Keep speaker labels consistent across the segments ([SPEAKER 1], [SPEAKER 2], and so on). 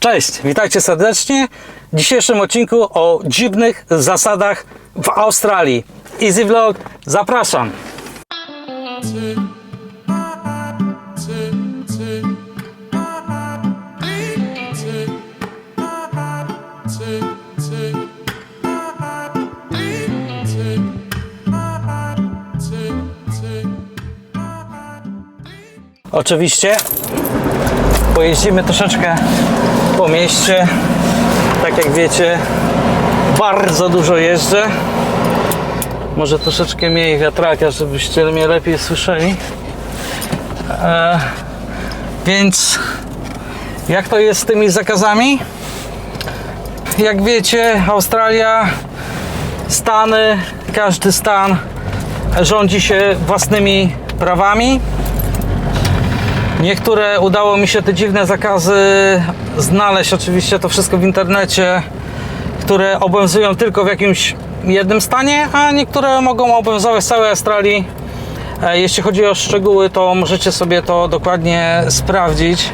[SPEAKER 1] Cześć, witajcie serdecznie. W dzisiejszym odcinku o dziwnych zasadach w Australii. Easy Vlog, zapraszam. Oczywiście pojeździmy troszeczkę po mieście. Tak jak wiecie, bardzo dużo jeżdżę. Może troszeczkę mniej wiatraka, żebyście mnie lepiej słyszeli. Więc jak to jest z tymi zakazami? Jak wiecie, Australia, Stany, każdy stan rządzi się własnymi prawami. Niektóre udało mi się te dziwne zakazy znaleźć, oczywiście to wszystko w internecie, które obowiązują tylko w jakimś jednym stanie, a niektóre mogą obowiązywać w całej Australii. Jeśli chodzi o szczegóły, to możecie sobie to dokładnie sprawdzić.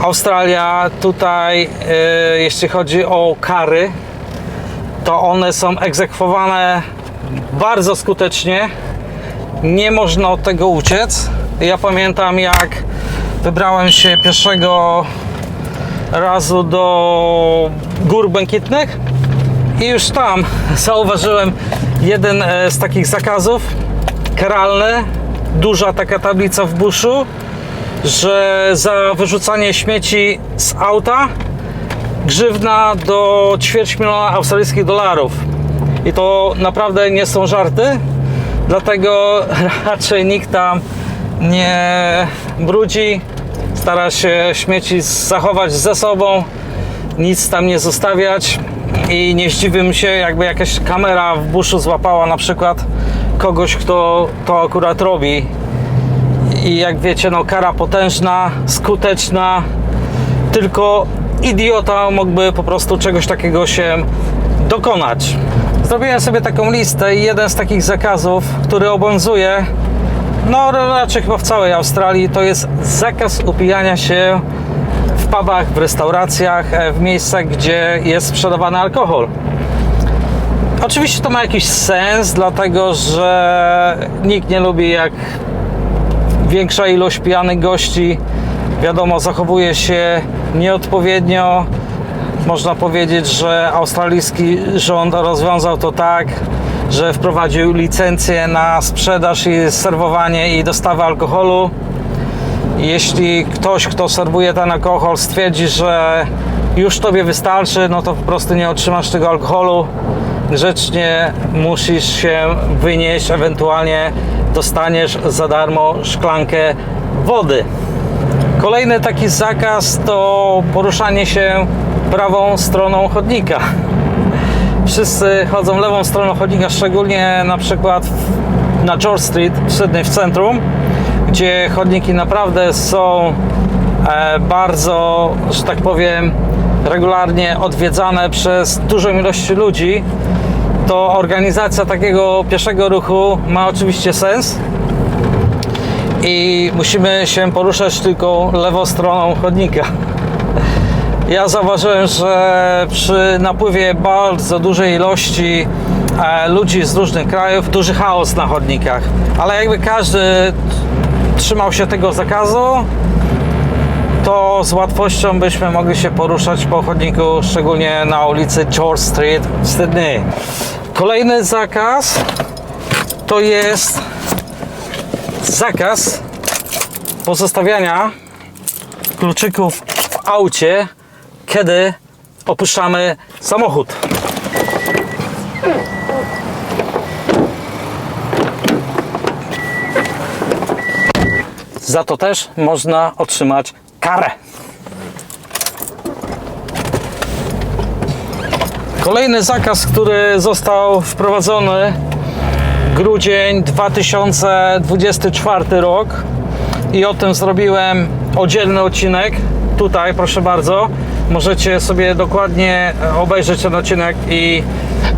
[SPEAKER 1] Australia tutaj, jeśli chodzi o kary, to one są egzekwowane bardzo skutecznie. Nie można od tego uciec. Ja pamiętam, jak wybrałem się pierwszego razu do Gór Błękitnych i już tam zauważyłem jeden z takich zakazów karalny, duża taka tablica w buszu, że za wyrzucanie śmieci z auta grzywna do $250 000 australijskich dolarów. I to naprawdę nie są żarty, dlatego raczej nikt tam nie brudzi, stara się śmieci zachować ze sobą, nic tam nie zostawiać i nie zdziwiłbym się, jakby jakaś kamera w buszu złapała na przykład kogoś, kto to akurat robi. I jak wiecie, no kara potężna, skuteczna, tylko idiota mógłby po prostu czegoś takiego się dokonać. Zrobiłem sobie taką listę i jeden z takich zakazów, który obowiązuje no raczej chyba w całej Australii, to jest zakaz upijania się w pubach, w restauracjach, w miejscach, gdzie jest sprzedawany alkohol. Oczywiście to ma jakiś sens, dlatego że nikt nie lubi, jak większa ilość pijanych gości, wiadomo, zachowuje się nieodpowiednio. Można powiedzieć, że australijski rząd rozwiązał to tak, że wprowadził licencję na sprzedaż i serwowanie i dostawę alkoholu. Jeśli ktoś, kto serwuje ten alkohol, stwierdzi, że już tobie wystarczy, no to po prostu nie otrzymasz tego alkoholu. Grzecznie musisz się wynieść, ewentualnie dostaniesz za darmo szklankę wody. Kolejny taki zakaz to poruszanie się prawą stroną chodnika. Wszyscy chodzą lewą stroną chodnika, szczególnie na przykład na George Street w Sydney, w centrum, gdzie chodniki naprawdę są bardzo, że tak powiem, regularnie odwiedzane przez dużą ilość ludzi. To organizacja takiego pieszego ruchu ma oczywiście sens i musimy się poruszać tylko lewą stroną chodnika. Ja zauważyłem, że przy napływie bardzo dużej ilości ludzi z różnych krajów, duży chaos na chodnikach, ale jakby każdy trzymał się tego zakazu, to z łatwością byśmy mogli się poruszać po chodniku, szczególnie na ulicy George Street w Sydney. Kolejny zakaz to jest zakaz pozostawiania kluczyków w aucie, kiedy opuszczamy samochód. Za to też można otrzymać karę. Kolejny zakaz, który został wprowadzony grudzień 2024 rok i o tym zrobiłem oddzielny odcinek. Tutaj proszę bardzo, możecie sobie dokładnie obejrzeć ten odcinek i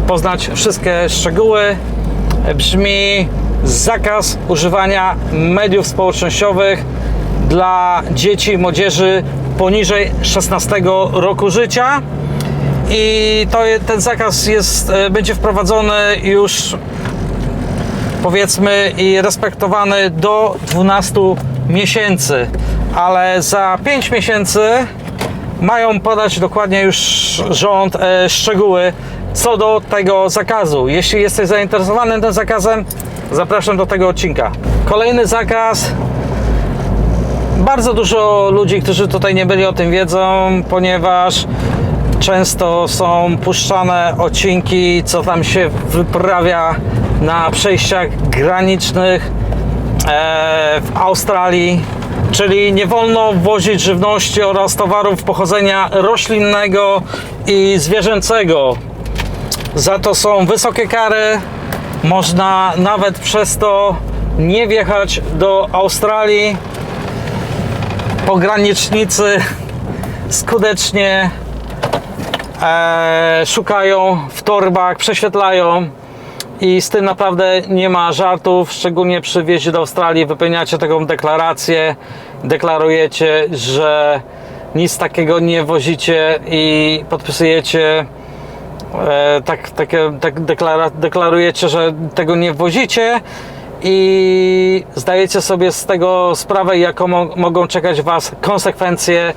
[SPEAKER 1] poznać wszystkie szczegóły. Brzmi: zakaz używania mediów społecznościowych dla dzieci i młodzieży poniżej 16 roku życia. I ten zakaz będzie wprowadzony już, powiedzmy, i respektowany do 12 miesięcy, ale za 5 miesięcy mają podać dokładnie już rząd szczegóły co do tego zakazu. Jeśli jesteś zainteresowany tym zakazem, zapraszam do tego odcinka. Kolejny zakaz. Bardzo dużo ludzi, którzy tutaj nie byli, o tym wiedzą, ponieważ często są puszczane odcinki, co tam się wyprawia na przejściach granicznych w Australii. Czyli nie wolno wwozić żywności oraz towarów pochodzenia roślinnego i zwierzęcego. Za to są wysokie kary. Można nawet przez to nie wjechać do Australii. Pogranicznicy skutecznie szukają w torbach, prześwietlają i z tym naprawdę nie ma żartów, szczególnie przy wjeździe do Australii. Wypełniacie taką deklarację, deklarujecie, że nic takiego nie wozicie i podpisujecie, deklarujecie, że tego nie wozicie i zdajecie sobie z tego sprawę, jaką mogą czekać Was konsekwencje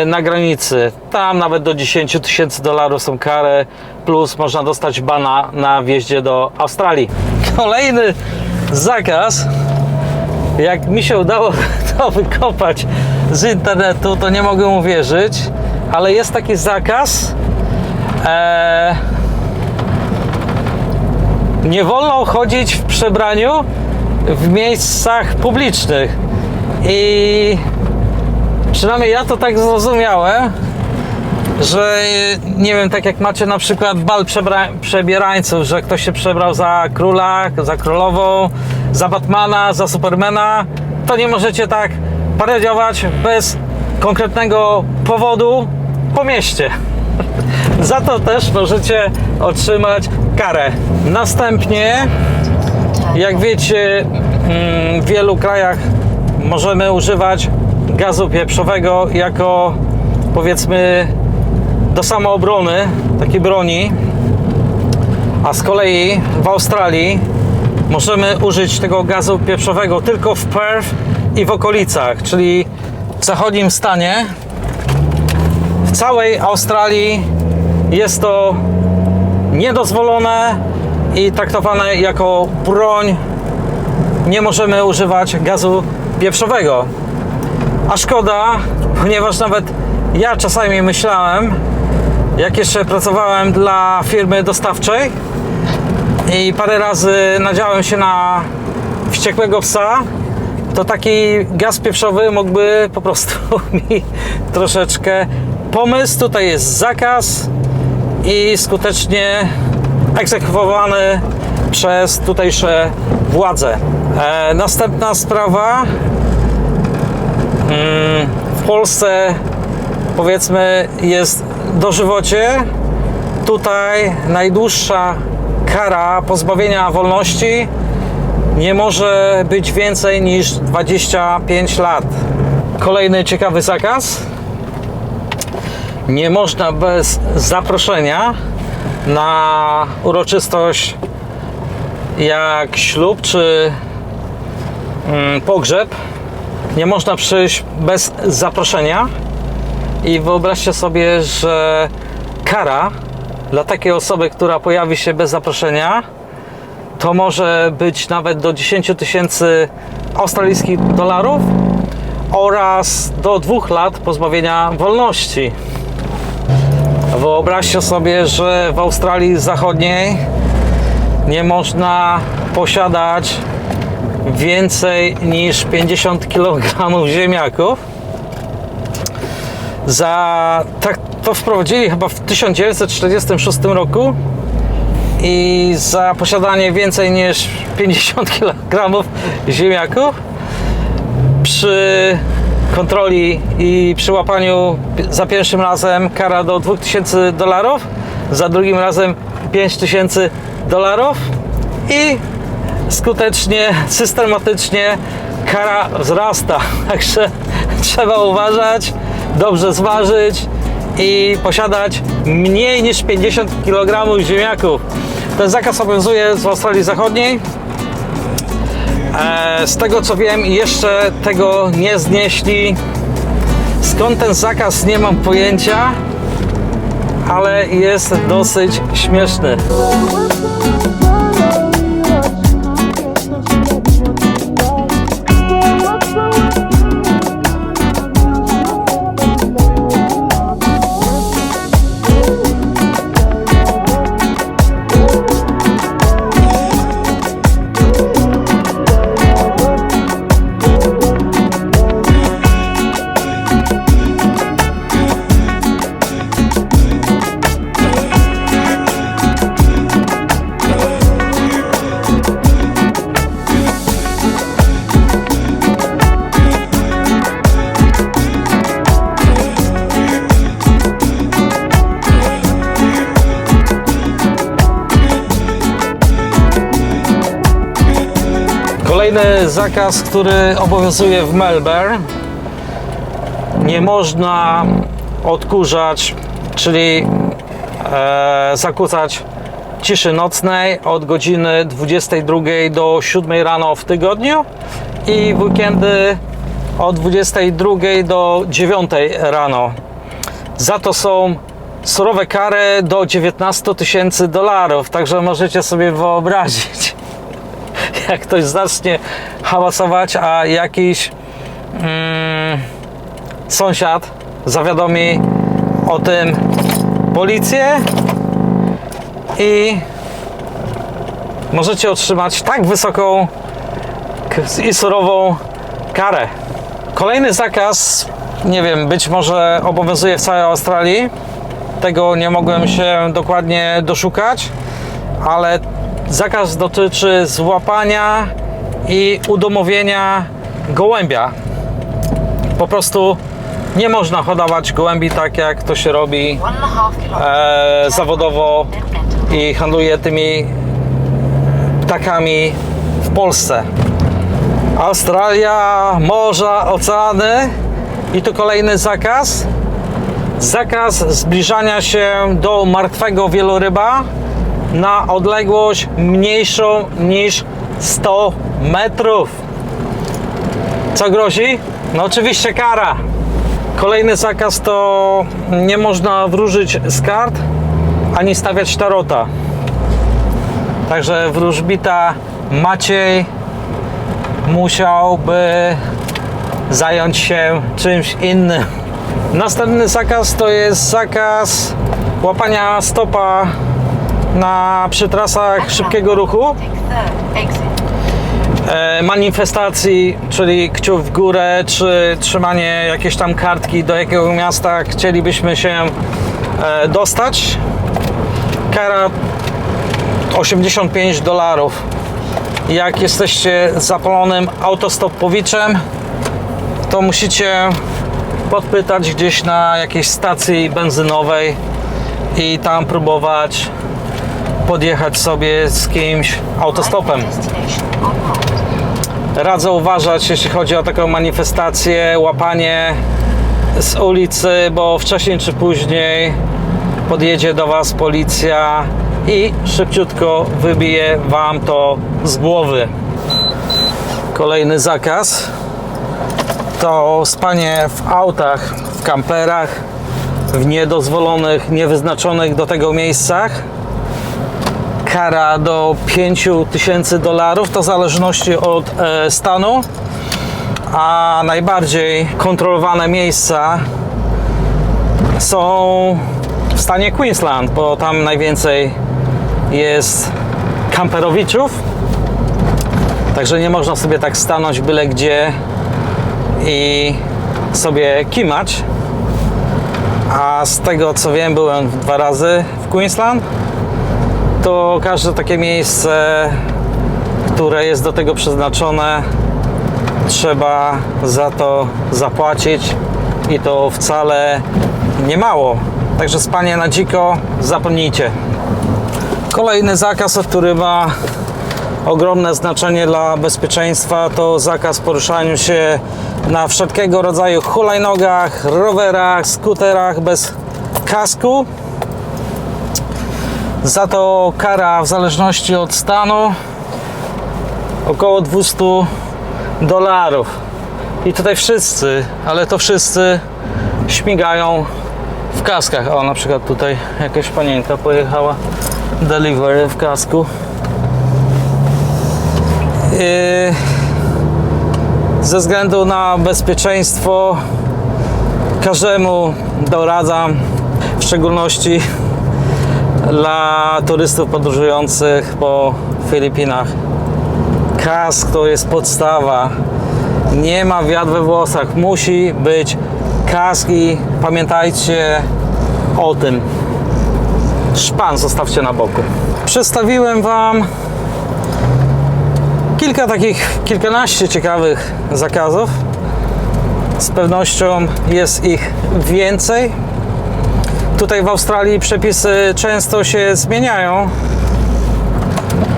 [SPEAKER 1] na granicy. Tam nawet do $10,000 są kary, plus można dostać bana na wjeździe do Australii. Kolejny zakaz, jak mi się udało to wykopać z internetu, to nie mogę uwierzyć, ale jest taki zakaz. Nie wolno chodzić w przebraniu w miejscach publicznych. I przynajmniej ja to tak zrozumiałem, że nie wiem, tak jak macie na przykład bal przebierańców, że ktoś się przebrał za króla, za królową, za Batmana, za Supermana, to nie możecie tak paradiować bez konkretnego powodu po mieście. Za to też możecie otrzymać karę. Następnie, jak wiecie, w wielu krajach możemy używać gazu pieprzowego jako, powiedzmy, do samoobrony, takiej broni, a z kolei w Australii możemy użyć tego gazu pieprzowego tylko w Perth i w okolicach, czyli w zachodnim stanie. W całej Australii jest to niedozwolone i traktowane jako broń. Nie możemy używać gazu pieprzowego. A szkoda, ponieważ nawet ja czasami myślałem, jak jeszcze pracowałem dla firmy dostawczej i parę razy nadziałem się na wściekłego psa, to taki gaz pieprzowy mógłby po prostu mi troszeczkę pomysł. Tutaj jest zakaz i skutecznie egzekwowany przez tutejsze władze. Następna sprawa. W Polsce, powiedzmy, jest dożywocie. Tutaj najdłuższa kara pozbawienia wolności nie może być więcej niż 25 lat. Kolejny ciekawy zakaz. Nie można bez zaproszenia na uroczystość jak ślub czy pogrzeb. Nie można przyjść bez zaproszenia i wyobraźcie sobie, że kara dla takiej osoby, która pojawi się bez zaproszenia, to może być nawet do 10,000 australijskich dolarów oraz do 2 lat pozbawienia wolności. Wyobraźcie sobie, że w Australii Zachodniej nie można posiadać więcej niż 50 kg ziemniaków. Tak to wprowadzili chyba w 1946 roku i za posiadanie więcej niż 50 kg ziemniaków przy kontroli i przy łapaniu za pierwszym razem kara do $2000, za drugim razem $5000 i skutecznie, systematycznie kara wzrasta. Także trzeba uważać, dobrze zważyć i posiadać mniej niż 50 kg ziemniaków. Ten zakaz obowiązuje w Australii Zachodniej. Z tego co wiem, jeszcze tego nie znieśli. Skąd ten zakaz, nie mam pojęcia, ale jest dosyć śmieszny. Kolejny zakaz, który obowiązuje w Melbourne. Nie można odkurzać, czyli zakłócać ciszy nocnej od godziny 22 do 7 rano w tygodniu i w weekendy od 22 do 9 rano. Za to są surowe kary do 19 000 dolarów, także możecie sobie wyobrazić, jak ktoś zacznie hałasować, a jakiś sąsiad zawiadomi o tym policję i możecie otrzymać tak wysoką i surową karę. Kolejny zakaz, nie wiem, być może obowiązuje w całej Australii. Tego nie mogłem się dokładnie doszukać, ale zakaz dotyczy złapania i udomowienia gołębia. Po prostu nie można hodować gołębi tak, jak to się robi zawodowo i handluje tymi ptakami w Polsce. Australia, morza, oceany i tu kolejny zakaz. Zakaz zbliżania się do martwego wieloryba na odległość mniejszą niż 100 metrów. Co grozi? No oczywiście kara. Kolejny zakaz to nie można wróżyć z kart ani stawiać tarota. Także wróżbita Maciej musiałby zająć się czymś innym. Następny zakaz to jest zakaz łapania stopa przy trasach szybkiego ruchu, manifestacji, czyli kciuk w górę, czy trzymanie jakiejś tam kartki, do jakiego miasta chcielibyśmy się dostać. Kara $85. Jak jesteście zapalonym autostopowiczem, to musicie podpytać gdzieś na jakiejś stacji benzynowej i tam próbować podjechać sobie z kimś autostopem. Radzę uważać, jeśli chodzi o taką manifestację, łapanie z ulicy, bo wcześniej czy później podjedzie do Was policja i szybciutko wybije Wam to z głowy. Kolejny zakaz to spanie w autach, w kamperach, w niedozwolonych, niewyznaczonych do tego miejscach. Kara do $5000, to w zależności od stanu, a najbardziej kontrolowane miejsca są w stanie Queensland, bo tam najwięcej jest kamperowiczów, także nie można sobie tak stanąć byle gdzie i sobie kimać. A z tego co wiem, byłem 2 razy w Queensland, to każde takie miejsce, które jest do tego przeznaczone, trzeba za to zapłacić i to wcale nie mało. Także spanie na dziko zapomnijcie. Kolejny zakaz, który ma ogromne znaczenie dla bezpieczeństwa, to zakaz poruszania się na wszelkiego rodzaju hulajnogach, rowerach, skuterach bez kasku. Za to kara w zależności od stanu około $200. I tutaj wszyscy, ale to wszyscy śmigają w kaskach. O, na przykład tutaj jakaś panienka pojechała delivery w kasku. Ze względu na bezpieczeństwo każdemu doradzam, w szczególności dla turystów podróżujących po Filipinach. Kask to jest podstawa. Nie ma wiatr we włosach. Musi być kask i pamiętajcie o tym. Szpan zostawcie na boku. Przedstawiłem Wam kilkanaście ciekawych zakazów. Z pewnością jest ich więcej. Tutaj w Australii przepisy często się zmieniają.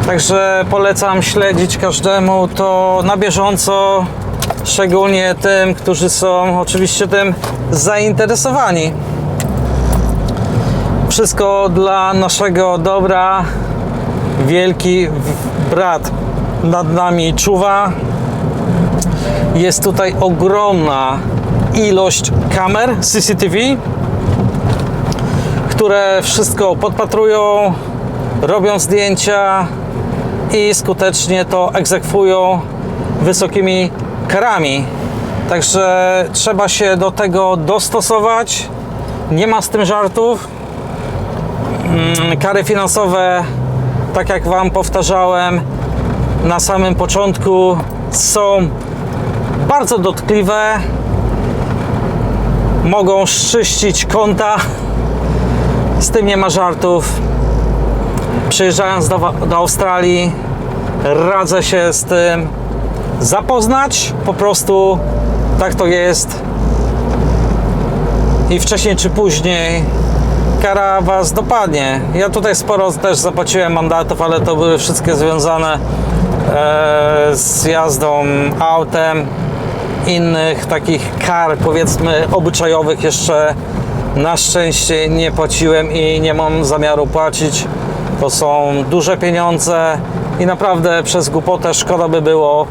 [SPEAKER 1] Także polecam śledzić każdemu to na bieżąco, szczególnie tym, którzy są oczywiście tym zainteresowani. Wszystko dla naszego dobra. Wielki brat nad nami czuwa. Jest tutaj ogromna ilość kamer CCTV, które wszystko podpatrują, robią zdjęcia i skutecznie to egzekwują wysokimi karami. Także trzeba się do tego dostosować. Nie ma z tym żartów. Kary finansowe, tak jak Wam powtarzałem na samym początku, są bardzo dotkliwe. Mogą szczyścić konta. Z tym nie ma żartów. Przyjeżdżając do Australii, radzę się z tym zapoznać. Po prostu tak to jest. I wcześniej czy później kara Was dopadnie. Ja tutaj sporo też zapłaciłem mandatów, ale to były wszystkie związane z jazdą autem. Innych takich kar, powiedzmy, obyczajowych jeszcze na szczęście nie płaciłem i nie mam zamiaru płacić. To są duże pieniądze i naprawdę przez głupotę szkoda by było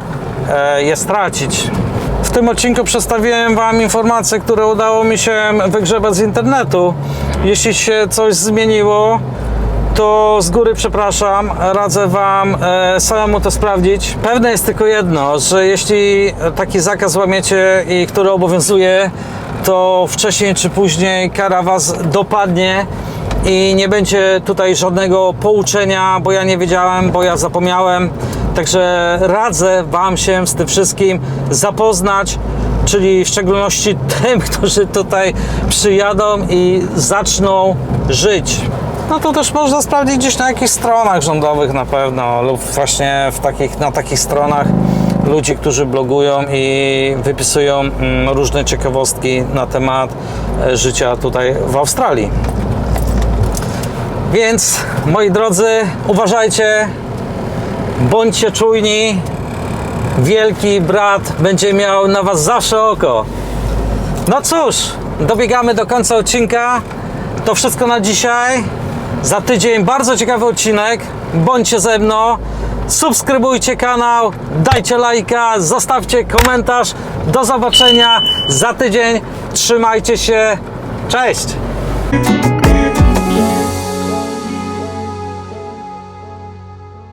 [SPEAKER 1] je stracić. W tym odcinku przedstawiłem Wam informacje, które udało mi się wygrzebać z internetu. Jeśli się coś zmieniło, to z góry przepraszam, radzę Wam samemu to sprawdzić. Pewne jest tylko jedno, że jeśli taki zakaz łamiecie i który obowiązuje, to wcześniej czy później kara Was dopadnie i nie będzie tutaj żadnego pouczenia, bo ja nie wiedziałem, bo ja zapomniałem. Także radzę Wam się z tym wszystkim zapoznać, czyli w szczególności tym, którzy tutaj przyjadą i zaczną żyć. No to też można sprawdzić gdzieś na jakichś stronach rządowych na pewno, lub właśnie na takich stronach ludzi, którzy blogują i wypisują różne ciekawostki na temat życia tutaj w Australii. Więc, moi drodzy, uważajcie, bądźcie czujni. Wielki brat będzie miał na Was zawsze oko. No cóż, dobiegamy do końca odcinka. To wszystko na dzisiaj. Za tydzień bardzo ciekawy odcinek. Bądźcie ze mną. Subskrybujcie kanał, dajcie lajka, zostawcie komentarz. Do zobaczenia za tydzień. Trzymajcie się. Cześć!